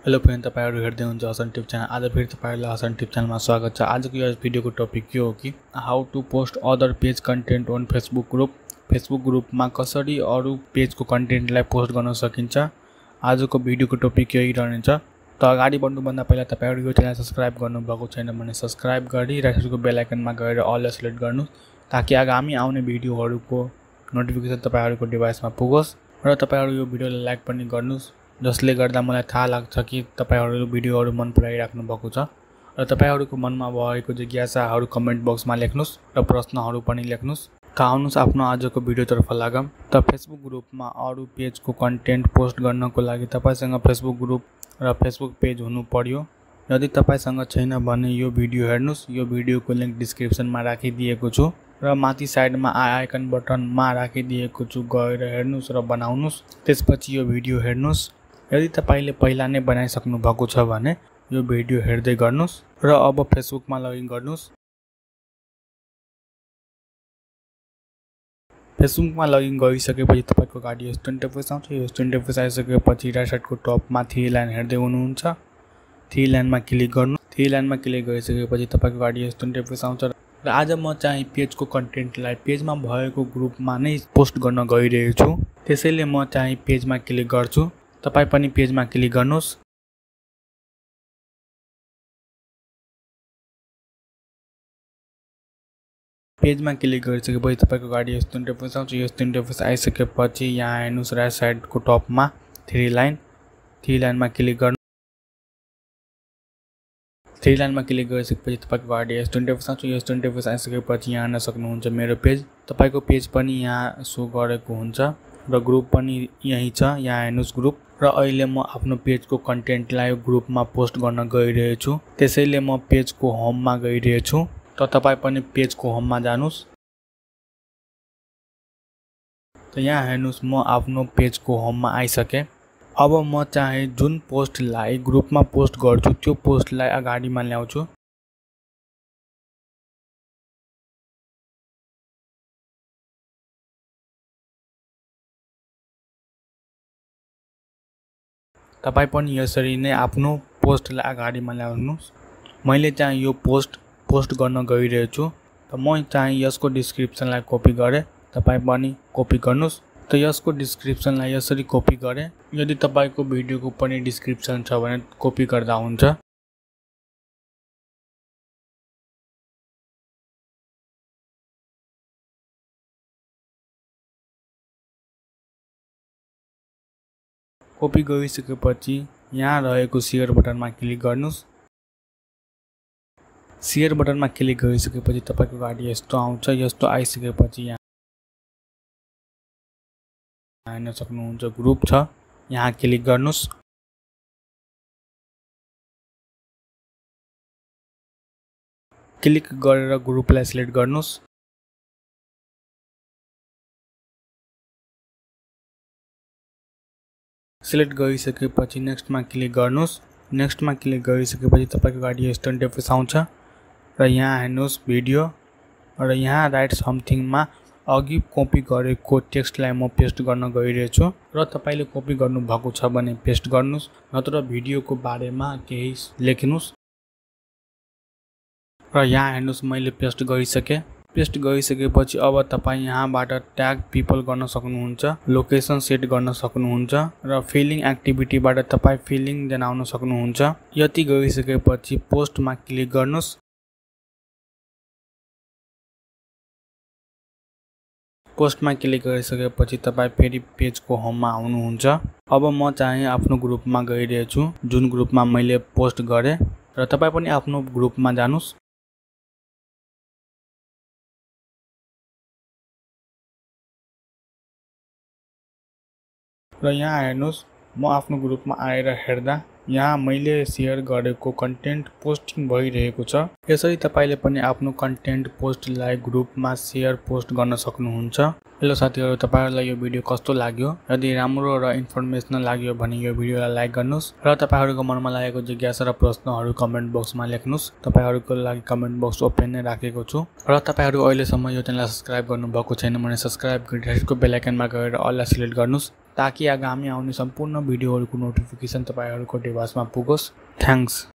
Hello friend, तपाईहरु हेर्दै हुनुहुन्छ हसन टिप च्यानल। आज फेरि तपाईहरुलाई हसन टिप च्यानलमा स्वागत छ। आजको यो भिडियोको टपिक के हो कि how to post other page content on Facebook group. Facebook ग्रुपमा कसरी अरु पेजको कन्टेन्टलाई पोस्ट गर्न सकिन्छ। आजको भिडियोको टपिक यही रहनेछ। त अगाडि बढ्नुभन्दा पहिला तपाईहरु यो च्यानल सब्स्क्राइब गर्नुभएको छैन भने सब्स्क्राइब गरी राखेको बेल आइकनमा गएर अल सिलेक्ट गर्नु ताकि आगामी आउने भिडियोहरुको नोटिफिकेसन तपाईहरुको डिभाइसमा पुगोस् र तपाईहरु यो भिडियोलाई लाइक पनि गर्नुस्, जसले गर्दा मलाई थाहा लाग्छ कि तपाईहरुले भिडियोहरु मन पराइराख्नु भएको छ र तपाईहरुको मनमा भएको जिज्ञासाहरु कमेन्ट बक्समा लेख्नुस् र प्रश्नहरु पनि लेख्नुस्। त आउनुस् आफ्नो आजको भिडियोतर्फ लागौं। त फेसबुक ग्रुपमा अरु पेजको कन्टेन्ट पोस्ट गर्नको लागि तपाईसँग फेसबुक ग्रुप र फेसबुक पेज हुनु पर्यो। यदि तपाईसँग छैन भने यो भिडियो हेर्नुस्। यो भिडियोको लिंक डिस्क्रिप्सनमा राखिदिएको छु र माथि साइडमा आई आइकन बटनमा राखिदिएको छु, गएर हेर्नुस् र बनाउनुस्। त्यसपछि यो भिडियो हेर्नुस्। यदि तपाईले पहिला नै बनाइसक्नु भएको छ भने यो भिडियो हेर्दै गर्नुस् र अब फेसबुकमा लगइन गर्नुस्। फेसबुकमा लगइन गरिसकेपछि तपाईको गाडी यस्तो इन्टरफेस आउँछ। यो इन्टरफेस आइसकेपछि राइट साइडको टपमा 3 लाइन हेर्दै हुनुहुन्छ। 3 लाइनमा क्लिक गर्नु। 3 लाइनमा क्लिक गरिसकेपछि तपाईको गाडी यस्तो इन्टरफेस आउँछ र आज म चाहिँ पेजको कन्टेन्टलाई पेजमा भएको ग्रुपमा नै पोस्ट गर्न गइरहेको छु। त्यसैले म चाहिँ पेजमा क्लिक गर्छु। तपाई पनि पेजमा क्लिक गर्नुस्। पेजमा क्लिक गरिसकेपछि तपाईको गाडी यस्तो इन्टरफेस आउँछ। यस्तो इन्टरफेस आइसकेपछि यहाँ हेर्नुस् राइट साइडको टपमा 3 लाइनमा क्लिक गर्नु। 3 लाइनमा क्लिक गरिसकेपछि तपाईको गाडी यस्तो इन्टरफेस आउँछ। यस्तो इन्टरफेस आइसकेपछि यहाँ हेर्न सक्नुहुन्छ मेरो पेज। तपाईको पेज पनि यहाँ सो गरेको हुन्छ र ग्रुप पनि यही छ। यहाँ हेर्नुस् ग्रुप र अहिले म आफ्नो पेजको कन्टेन्टलाई ग्रुपमा पोस्ट गर्न गइरहेको छु। त्यसैले म पेजको होममा गइरहेको छु। त तपाई पनि पेजको होममा जानुस्। त यहाँ हेर्नुस् म आफ्नो पेजको होममा आइसके। अब म चाहिँ जुन पोस्टलाई ग्रुपमा पोस्ट गर्छु त्यो पोस्टलाई अगाडिमा ल्याउँछु। तपाई पनि यसरी नै आफ्नो पोस्टलाई अगाडिमा ल्याउनुस्। मैले चाहिँ यो पोस्ट गर्न गइरहेको छु। त म चाहिँ यसको डिस्क्रिप्सनलाई कपी गरे। तपाई पनि कपी गर्नुस्। त यसको डिस्क्रिप्सनलाई यसरी कपी गरे। यदि तपाईको भिडियोको पनि डिस्क्रिप्सन छ भने कपी गर्दा हुन्छ। कपी गरिसकेपछि यहाँ रहेको शेयर बटनमा क्लिक गर्नुस्। शेयर बटनमा क्लिक गरिसकेपछि तपाईको गाडी यस्तो आउँछ। यस्तो आइसकेपछि यहाँ हेर्न सक्नुहुन्छ ग्रुप छ। यहाँ क्लिक गर्नुस्। क्लिक गरेर ग्रुपलाई सिलेक्ट गर्नुस्। सिलेक्ट गरिसकेपछि नेक्स्टमा क्लिक गर्नुस्। नेक्स्टमा क्लिक गरिसकेपछि तपाईको गाडी यस्तो इन्टरफेस आउँछ र यहाँ हेर्नुस् भिडियो र यहाँ राइट समथिङमा अघि कपी गरेको टेक्स्टलाई म पेस्ट गर्न गइरहेको छु र तपाईले कपी गर्नु भएको छ भने पेस्ट गर्नुस्, नत्र भिडियोको बारेमा केही लेख्नुस्। र यहाँ हेर्नुस् मैले पेस्ट गरिसके। पेस्ट गरिसकेपछि अब तपाई यहाँबाट ट्याग पिपल गर्न सक्नुहुन्छ, लोकेसन सेट गर्न सक्नुहुन्छ र फिलिङ एक्टिभिटीबाट तपाई फिलिङ जनाउन सक्नुहुन्छ। यति गरिसकेपछि पोस्टमा क्लिक गर्नुस्। पोस्टमा क्लिक गरिसकेपछि तपाई फेरि पेजको होममा आउनुहुन्छ। अब म चाहिँ आफ्नो ग्रुपमा गइरहेको छु, जुन ग्रुपमा मैले पोस्ट गरे र तपाई पनि आफ्नो ग्रुपमा जानुस्। र यहाँ हेर्नुस् म आफ्नो ग्रुपमा आएर हेर्दा यहाँ मैले शेयर गरेको कन्टेन्ट पोस्टिङ भइरहेको छ। यसरी तपाईले पनि आफ्नो कन्टेन्ट पोस्टलाई ग्रुपमा शेयर पोस्ट गर्न सक्नुहुन्छ। हेलो साथीहरु, तपाईहरुलाई यो भिडियो कस्तो लाग्यो? यदि राम्रो र इन्फर्मेसनल लाग्यो भने यो भिडियोलाई लाइक गर्नुस् र तपाईहरुको मनमा लागेको जिज्ञासा र प्रश्नहरु कमेन्ट बक्समा लेख्नुस्। तपाईहरुको लागि कमेन्ट बक्स ओपन नै राखेको छु र तपाईहरु अहिलेसम्म यो च्यानललाई सब्स्क्राइब गर्नुभएको छैन भने सब्स्क्राइब गरी बेल आइकनमा गएर अल सिलेक्ट गर्नुस् ताकि आगामी आउने सम्पूर्ण भिडियोहरूको नोटिफिकेसन तपाईँहरूको डिभाइसमा पुगोस्। थ्याङ्क्स।